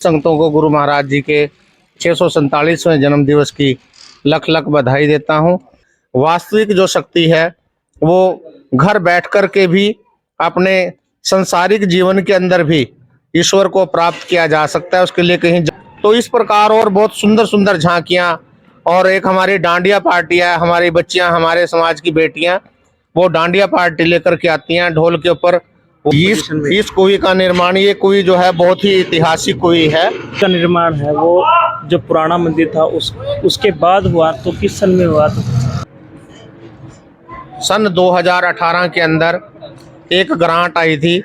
संगतों को गुरु महाराज जी के 647वें जन्म दिवस की लख लख बधाई देता हूँ। वास्तविक जो शक्ति है वो घर बैठ कर के भी अपने संसारिक जीवन के अंदर भी ईश्वर को प्राप्त किया जा सकता है। उसके लिए कहीं तो इस प्रकार और बहुत सुंदर सुंदर झांकियाँ और एक हमारी डांडिया पार्टी है। हमारी बच्चियां, हमारे समाज की बेटियां वो डांडिया पार्टी लेकर के आती हैं ढोल के ऊपर। इस कुएं का निर्माण, ये कुएं जो है बहुत ही ऐतिहासिक कुएं है। का निर्माण है वो जो पुराना मंदिर था उसके बाद हुआ, तो किस सन में हुआ था? सन 2018 के अंदर एक ग्रांट आई थी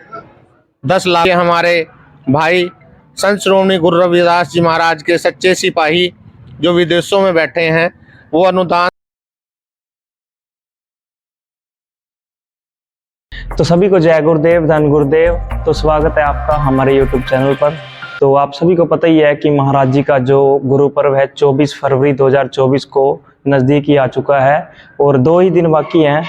10 लाख। हमारे भाई संत श्रोमणी गुरु रविदास जी महाराज के सच्चे सिपाही जो विदेशों में बैठे हैं वो अनुदान। तो सभी को जय गुरुदेव, धन गुरुदेव। तो स्वागत है आपका हमारे YouTube चैनल पर। तो आप सभी को पता ही है कि महाराज जी का जो गुरु पर्व है 24 फरवरी 2024 को नज़दीक ही आ चुका है और 2 ही दिन बाकी हैं।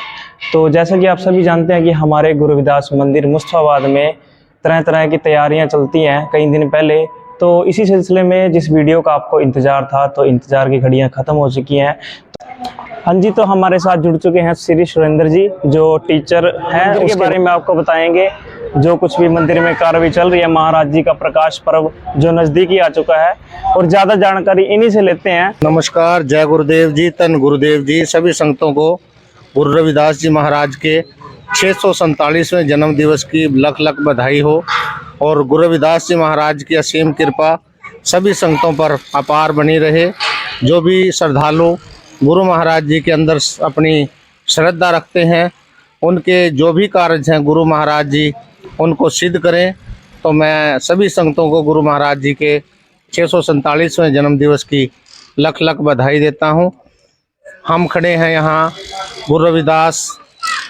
तो जैसा कि आप सभी जानते हैं कि हमारे गुरु रविदास मंदिर मुस्तफाबाद में तरह तरह की तैयारियां चलती हैं कई दिन पहले। तो इसी सिलसिले में जिस वीडियो का आपको इंतज़ार था, तो इंतज़ार की घड़ियां ख़त्म हो चुकी हैं। हाँ जी, तो हमारे साथ जुड़ चुके हैं श्री सुरेंद्र जी जो टीचर हैं। उसके बारे में आपको बताएंगे जो कुछ भी मंदिर में कार्रवाई चल रही है। महाराज जी का प्रकाश पर्व जो नज़दीक ही आ चुका है और ज़्यादा जानकारी इन्हीं से लेते हैं। नमस्कार, जय गुरुदेव जी, धन गुरुदेव जी। सभी संगतों को गुरु रविदास जी महाराज के 647वें जन्म दिवस की लख लख बधाई हो और गुरु रविदास जी महाराज की असीम कृपा सभी संगतों पर अपार बनी रहे। जो भी श्रद्धालु गुरु महाराज जी के अंदर अपनी श्रद्धा रखते हैं, उनके जो भी कार्य हैं गुरु महाराज जी उनको सिद्ध करें। तो मैं सभी संगतों को गुरु महाराज जी के 647वें जन्म दिवस की लख लख बधाई देता हूं। हम खड़े हैं यहाँ गुरु रविदास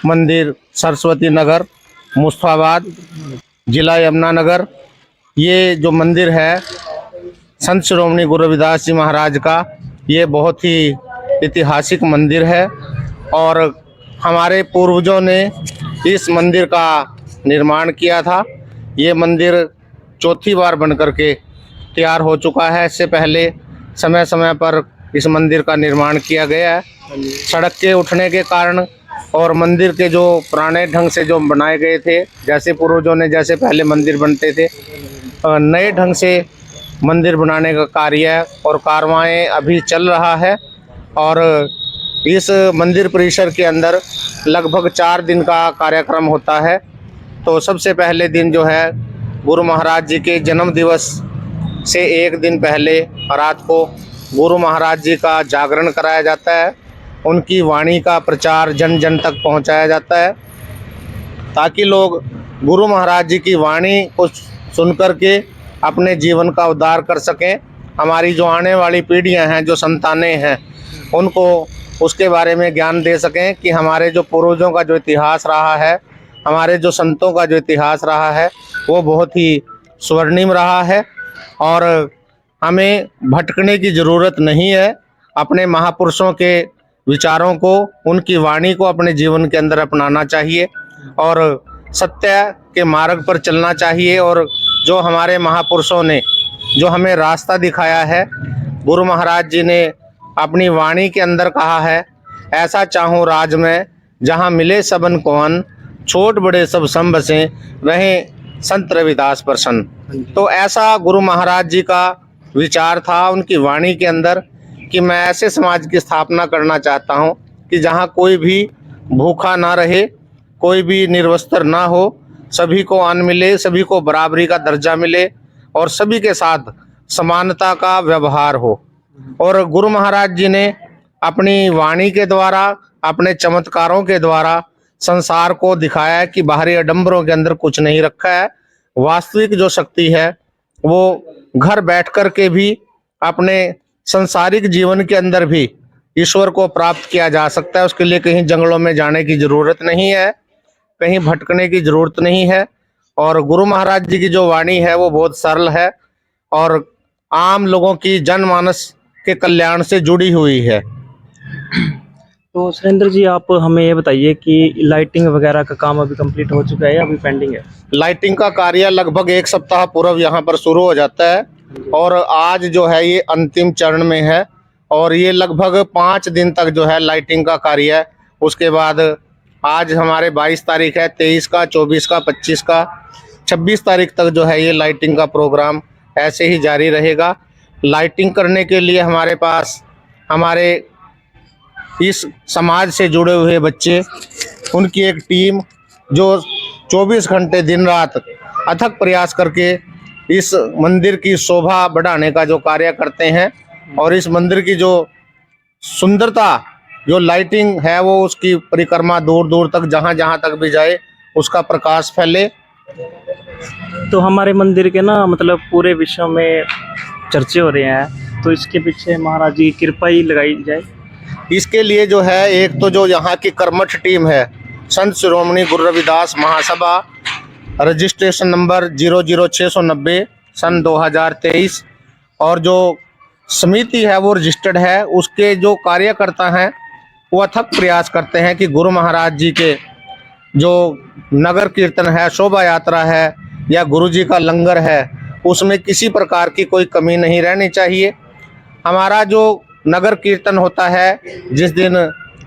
मंदिर, सरस्वती नगर, मुस्तफाबाद, जिला यमुनानगर। ये जो मंदिर है संत श्रोमणी गुरु रविदास जी महाराज का, ये बहुत ही ऐतिहासिक मंदिर है और हमारे पूर्वजों ने इस मंदिर का निर्माण किया था। ये मंदिर चौथी बार बन करके तैयार हो चुका है। इससे पहले समय समय पर इस मंदिर का निर्माण किया गया है। सड़क के उठने के कारण और मंदिर के जो पुराने ढंग से जो बनाए गए थे, जैसे पूर्वजों ने जैसे पहले मंदिर बनते थे, नए ढंग से मंदिर बनाने का कार्य और कार्रवाई अभी चल रहा है। और इस मंदिर परिसर के अंदर लगभग 4 दिन का कार्यक्रम होता है। तो सबसे पहले दिन जो है गुरु महाराज जी के जन्म दिवस से 1 दिन पहले रात को गुरु महाराज जी का जागरण कराया जाता है। उनकी वाणी का प्रचार जन जन तक पहुंचाया जाता है ताकि लोग गुरु महाराज जी की वाणी को सुन कर के अपने जीवन का उद्धार कर सकें। हमारी जो आने वाली पीढ़ियां हैं, जो संतानें हैं, उनको उसके बारे में ज्ञान दे सकें कि हमारे जो पूर्वजों का जो इतिहास रहा है, हमारे जो संतों का जो इतिहास रहा है वो बहुत ही स्वर्णिम रहा है और हमें भटकने की ज़रूरत नहीं है। अपने महापुरुषों के विचारों को, उनकी वाणी को अपने जीवन के अंदर अपनाना चाहिए और सत्य के मार्ग पर चलना चाहिए। और जो हमारे महापुरुषों ने जो हमें रास्ता दिखाया है, गुरु महाराज जी ने अपनी वाणी के अंदर कहा है, ऐसा चाहूँ राज में जहाँ मिले सबन को अन, छोट बड़े सब सम बसें, रहें संत रविदास प्रसन्न। तो ऐसा गुरु महाराज जी का विचार था उनकी वाणी के अंदर कि मैं ऐसे समाज की स्थापना करना चाहता हूँ कि जहाँ कोई भी भूखा ना रहे, कोई भी निर्वस्त्र ना हो, सभी को अन्न मिले, सभी को बराबरी का दर्जा मिले और सभी के साथ समानता का व्यवहार हो। और गुरु महाराज जी ने अपनी वाणी के द्वारा, अपने चमत्कारों के द्वारा संसार को दिखाया है कि बाहरी आडंबरों के अंदर कुछ नहीं रखा है। वास्तविक जो शक्ति है वो घर बैठ कर के भी अपने संसारिक जीवन के अंदर भी ईश्वर को प्राप्त किया जा सकता है। उसके लिए कहीं जंगलों में जाने की ज़रूरत नहीं है, कहीं भटकने की ज़रूरत नहीं है। और गुरु महाराज जी की जो वाणी है वो बहुत सरल है और आम लोगों की जनमानस के कल्याण से जुड़ी हुई है। तो सुरेंद्र जी, आप हमें ये बताइए कि लाइटिंग वगैरह का काम अभी कंप्लीट हो चुका है या अभी पेंडिंग है? लाइटिंग का कार्य लगभग एक सप्ताह पूर्व यहाँ पर शुरू हो जाता है और आज जो है ये अंतिम चरण में है और ये लगभग 5 दिन तक जो है लाइटिंग का कार्य है। उसके बाद आज हमारे 22 तारीख है, 23 का, 24 का, 25 का, 26 तारीख तक जो है ये लाइटिंग का प्रोग्राम ऐसे ही जारी रहेगा। लाइटिंग करने के लिए हमारे पास हमारे इस समाज से जुड़े हुए बच्चे, उनकी एक टीम जो 24 घंटे दिन रात अथक प्रयास करके इस मंदिर की शोभा बढ़ाने का जो कार्य करते हैं और इस मंदिर की जो सुंदरता, जो लाइटिंग है, वो उसकी परिक्रमा दूर दूर तक जहाँ जहाँ तक भी जाए उसका प्रकाश फैले। तो हमारे मंदिर के ना मतलब पूरे विश्व में चर्चे हो रहे हैं, तो इसके पीछे महाराज जी की कृपा ही लगाई जाए। इसके लिए जो है एक तो जो यहाँ की कर्मठ टीम है, संत शिरोमणि गुरु रविदास महासभा, रजिस्ट्रेशन नंबर 00690 सन 2023, और जो समिति है वो रजिस्टर्ड है। उसके जो कार्यकर्ता हैं वो अथक प्रयास करते हैं कि गुरु महाराज जी के जो नगर कीर्तन है, शोभा यात्रा है या गुरु जी का लंगर है, उसमें किसी प्रकार की कोई कमी नहीं रहनी चाहिए। हमारा जो नगर कीर्तन होता है, जिस दिन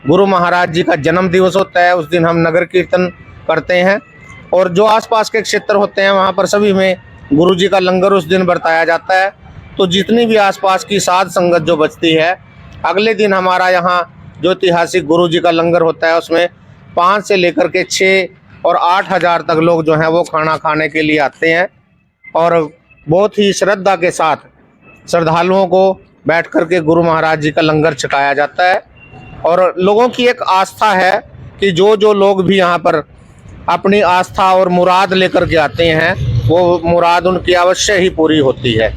गुरु महाराज जी का जन्म दिवस होता है, उस दिन हम नगर कीर्तन करते हैं और जो आसपास के क्षेत्र होते हैं वहाँ पर सभी में गुरु जी का लंगर उस दिन बरताया जाता है। तो जितनी भी आसपास की साध संगत जो बचती है, अगले दिन हमारा यहाँ जो ऐतिहासिक गुरु जी का लंगर होता है उसमें 5 से लेकर के 6 और 8 हज़ार तक लोग जो हैं वो खाना खाने के लिए आते हैं और बहुत ही श्रद्धा के साथ श्रद्धालुओं को बैठ कर के गुरु महाराज जी का लंगर छकाया जाता है। और लोगों की एक आस्था है कि जो जो लोग भी यहाँ पर अपनी आस्था और मुराद लेकर के आते हैं, वो मुराद उनकी अवश्य ही पूरी होती है।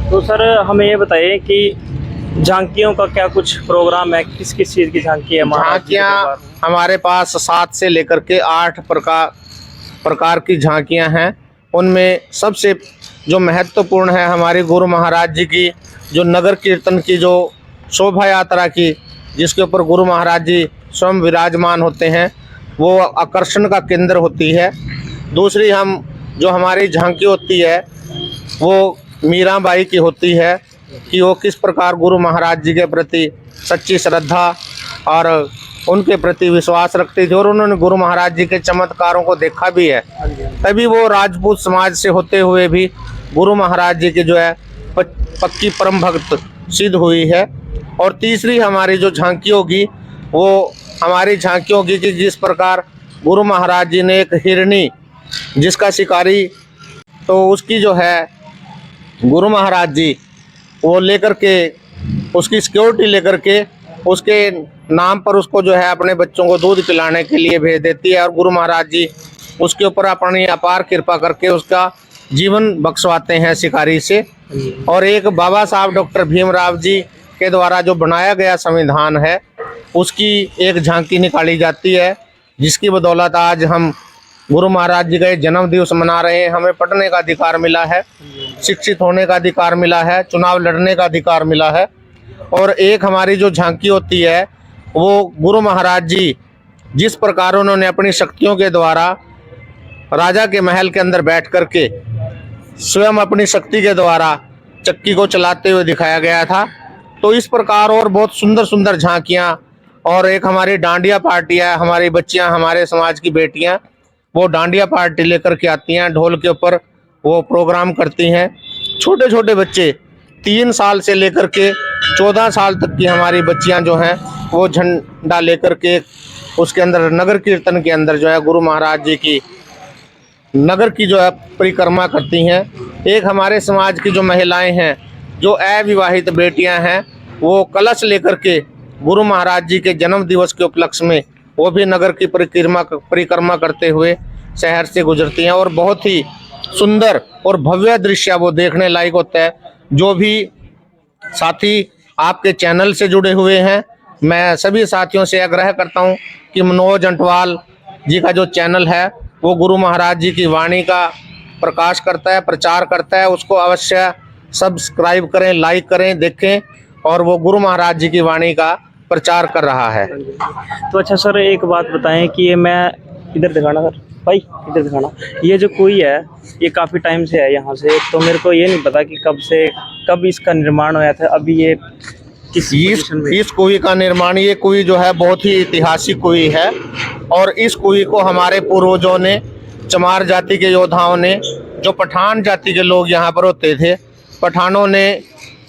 तो सर हमें ये बताइए कि झांकियों का क्या कुछ प्रोग्राम है, किस किस चीज़ की झांकी है? झांकियाँ हमारे पास 7 से लेकर के 8 प्रकार की झांकियाँ हैं। उनमें सबसे जो महत्वपूर्ण है हमारे गुरु महाराज जी की जो नगर कीर्तन की जो शोभा यात्रा की, जिसके ऊपर गुरु महाराज जी स्वयं विराजमान होते हैं, वो आकर्षण का केंद्र होती है। दूसरी हम जो हमारी झांकी होती है वो मीराबाई की होती है कि वो किस प्रकार गुरु महाराज जी के प्रति सच्ची श्रद्धा और उनके प्रति विश्वास रखती थी और उन्होंने गुरु महाराज जी के चमत्कारों को देखा भी है, तभी वो राजपूत समाज से होते हुए भी गुरु महाराज जी की जो है पक्की परम भक्त सिद्ध हुई है। और तीसरी हमारी जो झांकी होगी वो हमारी झांकी होगी कि जिस प्रकार गुरु महाराज जी ने एक हिरनी जिसका शिकारी, तो उसकी जो है गुरु महाराज जी वो लेकर के उसकी सिक्योरिटी लेकर के उसके नाम पर उसको जो है अपने बच्चों को दूध पिलाने के लिए भेज देती है और गुरु महाराज जी उसके ऊपर अपनी अपार कृपा करके उसका जीवन बख्शवाते हैं शिकारी से। और एक बाबा साहब डॉक्टर भीमराव जी के द्वारा जो बनाया गया संविधान है, उसकी एक झांकी निकाली जाती है, जिसकी बदौलत आज हम गुरु महाराज जी का जन्म दिवस मना रहे हैं। हमें पढ़ने का अधिकार मिला है, शिक्षित होने का अधिकार मिला है, चुनाव लड़ने का अधिकार मिला है। और एक हमारी जो झांकी होती है वो गुरु महाराज जी जिस प्रकार उन्होंने अपनी शक्तियों के द्वारा राजा के महल के अंदर बैठ कर के स्वयं अपनी शक्ति के द्वारा चक्की को चलाते हुए दिखाया गया था, तो इस प्रकार और बहुत सुंदर सुंदर झांकियाँ। और एक हमारी डांडिया पार्टी है, हमारी बच्चियाँ, हमारे समाज की बेटियाँ वो डांडिया पार्टी लेकर के आती हैं, ढोल के ऊपर वो प्रोग्राम करती हैं। छोटे छोटे बच्चे 3 साल से लेकर के 14 साल तक की हमारी बच्चियां जो हैं वो झंडा लेकर के उसके अंदर नगर कीर्तन के अंदर जो है गुरु महाराज जी की नगर की जो है परिक्रमा करती हैं। एक हमारे समाज की जो महिलाएं हैं, जो अविवाहित बेटियां हैं, वो कलश लेकर के गुरु महाराज जी के जन्म दिवस के उपलक्ष्य में वो भी नगर की परिक्रमा करते हुए शहर से गुजरती हैं और बहुत ही सुंदर और भव्य दृश्य वो देखने लायक होता है। जो भी साथी आपके चैनल से जुड़े हुए हैं, मैं सभी साथियों से आग्रह करता हूं कि मनोज अंटवाल जी का जो चैनल है वो गुरु महाराज जी की वाणी का प्रकाश करता है, प्रचार करता है, उसको अवश्य सब्सक्राइब करें, लाइक करें, देखें और वो गुरु महाराज जी की वाणी का प्रचार कर रहा है। तो अच्छा सर, एक बात बताएं कि ये मैं इधर दिखाना सर, भाई इधर दिखाना, ये जो कुएं है ये काफ़ी टाइम से है यहाँ से, तो मेरे को ये नहीं पता कि कब इसका निर्माण हुआ था, अभी ये किस पोजीशन में? इस कुएं का निर्माण, ये कुएं जो है बहुत ही ऐतिहासिक कुएं है और इस कुएं को हमारे पूर्वजों ने, चमार जाति के योद्धाओं ने, जो पठान जाति के लोग यहाँ पर होते थे, पठानों ने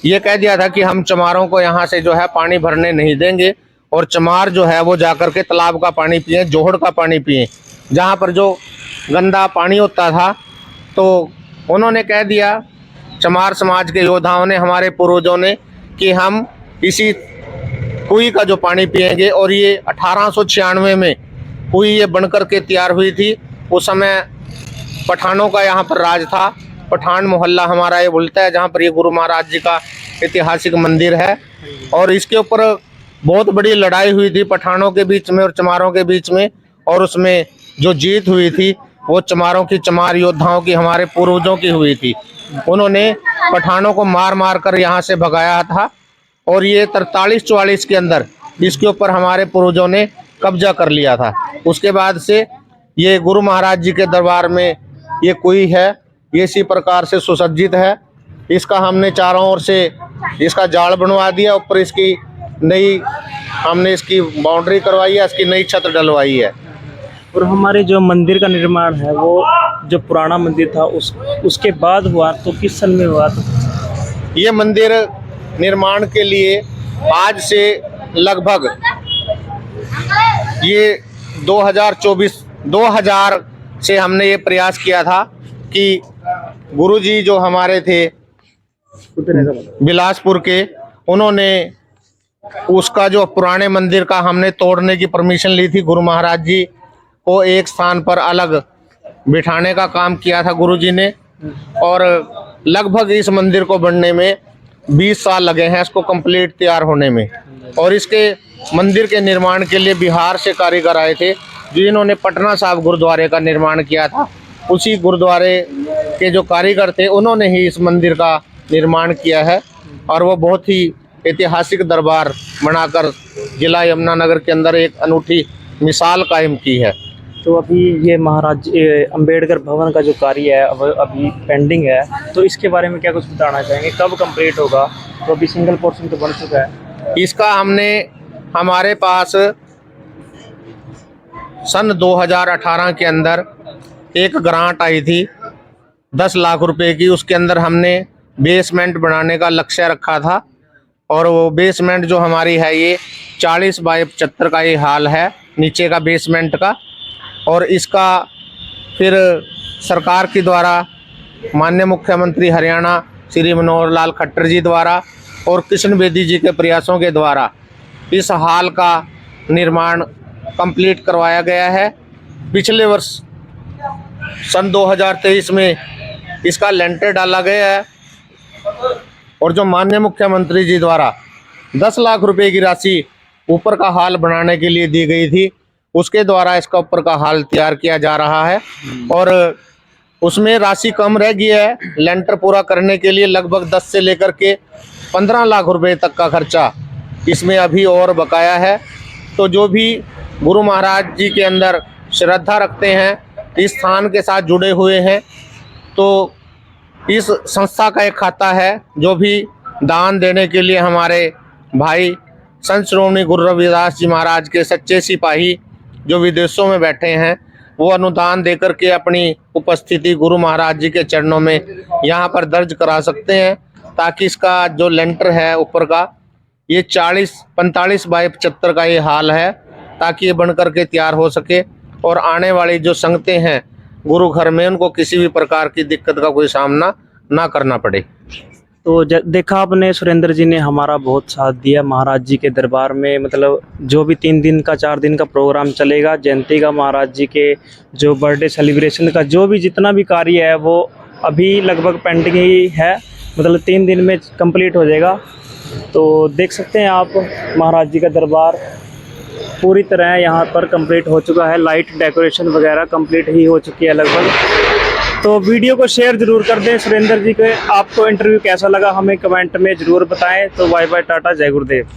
ये कह दिया था कि हम चमारों को यहाँ से जो है पानी भरने नहीं देंगे और चमार जो है वो जाकर के तालाब का पानी पिए, जोहड़ का पानी पिए, जहाँ पर जो गंदा पानी होता था। तो उन्होंने कह दिया, चमार समाज के योद्धाओं ने, हमारे पूर्वजों ने, कि हम इसी कुएं का जो पानी पिएंगे। और ये 1896 में कुएं ये बनकर के तैयार हुई थी। उस समय पठानों का यहाँ पर राज था, पठान मोहल्ला हमारा ये बोलता है, जहाँ पर ये गुरु महाराज जी का ऐतिहासिक मंदिर है। और इसके ऊपर बहुत बड़ी लड़ाई हुई थी पठानों के बीच में और चमारों के बीच में, और उसमें जो जीत हुई थी वो चमारों की, चमार योद्धाओं की, हमारे पूर्वजों की हुई थी। उन्होंने पठानों को मार मार कर यहाँ से भगाया था और ये 43-44 के अंदर इसके ऊपर हमारे पूर्वजों ने कब्जा कर लिया था। उसके बाद से ये गुरु महाराज जी के दरबार में ये कुएं है, ये इसी प्रकार से सुसज्जित है। इसका हमने चारों ओर से इसका जाल बनवा दिया, ऊपर इसकी नई हमने इसकी बाउंड्री करवाई है, इसकी नई छत डलवाई है। और हमारे जो मंदिर का निर्माण है वो जो पुराना मंदिर था उसके बाद हुआ, तो किस सन में हुआ था? ये मंदिर निर्माण के लिए आज से लगभग ये 2000 से हमने ये प्रयास किया था कि गुरुजी जो हमारे थे बिलासपुर के, उन्होंने उसका जो पुराने मंदिर का हमने तोड़ने की परमिशन ली थी। गुरु महाराज जी को एक स्थान पर अलग बिठाने का काम किया था गुरुजी ने, और लगभग इस मंदिर को बनने में 20 साल लगे हैं, इसको कंप्लीट तैयार होने में। और इसके मंदिर के निर्माण के लिए बिहार से कारीगर आए थे, जिन्होंने पटना साहिब गुरुद्वारे का निर्माण किया था। उसी गुरुद्वारे के जो कारीगर थे उन्होंने ही इस मंदिर का निर्माण किया है और वो बहुत ही ऐतिहासिक दरबार बनाकर जिला यमुनानगर के अंदर एक अनूठी मिसाल कायम की है। तो अभी ये महाराज अंबेडकर भवन का जो कार्य है अभी पेंडिंग है, तो इसके बारे में क्या कुछ बताना चाहेंगे, कब कंप्लीट होगा? तो अभी सिंगल पोर्शन तो बन चुका है। इसका हमारे पास सन 2018 के अंदर एक ग्रांट आई थी 10 लाख रुपए की। उसके अंदर हमने बेसमेंट बनाने का लक्ष्य रखा था और वो बेसमेंट जो हमारी है ये 40 बाय 75 का ये हाल है नीचे का बेसमेंट का। और इसका फिर सरकार के द्वारा माननीय मुख्यमंत्री हरियाणा श्री मनोहर लाल खट्टर जी द्वारा और कृष्ण बेदी जी के प्रयासों के द्वारा इस हाल का निर्माण कंप्लीट करवाया गया है। पिछले वर्ष सन 2023 में इसका लेंटर डाला गया है और जो माननीय मुख्यमंत्री जी द्वारा 10 लाख रुपए की राशि ऊपर का हाल बनाने के लिए दी गई थी, उसके द्वारा इसका ऊपर का हाल तैयार किया जा रहा है। और उसमें राशि कम रह गई है लेंटर पूरा करने के लिए, लगभग 10 से लेकर के 15 लाख रुपए तक का खर्चा इसमें अभी और बकाया है। तो जो भी गुरु महाराज जी के अंदर श्रद्धा रखते हैं, इस स्थान के साथ जुड़े हुए हैं, तो इस संस्था का एक खाता है जो भी दान देने के लिए हमारे भाई संत श्रोमणी गुरु रविदास जी महाराज के सच्चे सिपाही जो विदेशों में बैठे हैं, वो अनुदान देकर के अपनी उपस्थिति गुरु महाराज जी के चरणों में यहाँ पर दर्ज करा सकते हैं, ताकि इसका जो लेंटर है ऊपर का ये 45 बाय 75 का ये हाल है, ताकि ये बन करके तैयार हो सके और आने वाली जो संगतें हैं गुरु घर में उनको किसी भी प्रकार की दिक्कत का कोई सामना ना करना पड़े। तो देखा आपने, सुरेंद्र जी ने हमारा बहुत साथ दिया महाराज जी के दरबार में। मतलब जो भी 3 दिन का 4 दिन का प्रोग्राम चलेगा, जयंती का, महाराज जी के जो बर्थडे सेलिब्रेशन का, जो भी जितना भी कार्य है वो अभी लगभग पेंडिंग ही है, मतलब 3 दिन में कंप्लीट हो जाएगा। तो देख सकते हैं आप महाराज जी का दरबार पूरी तरह यहाँ पर कंप्लीट हो चुका है, लाइट डेकोरेशन वगैरह कंप्लीट ही हो चुकी है लगभग। तो वीडियो को शेयर जरूर कर दें। सुरेंद्र जी के आपको इंटरव्यू कैसा लगा हमें कमेंट में ज़रूर बताएं। तो बाय बाय, टाटा, जय गुरुदेव।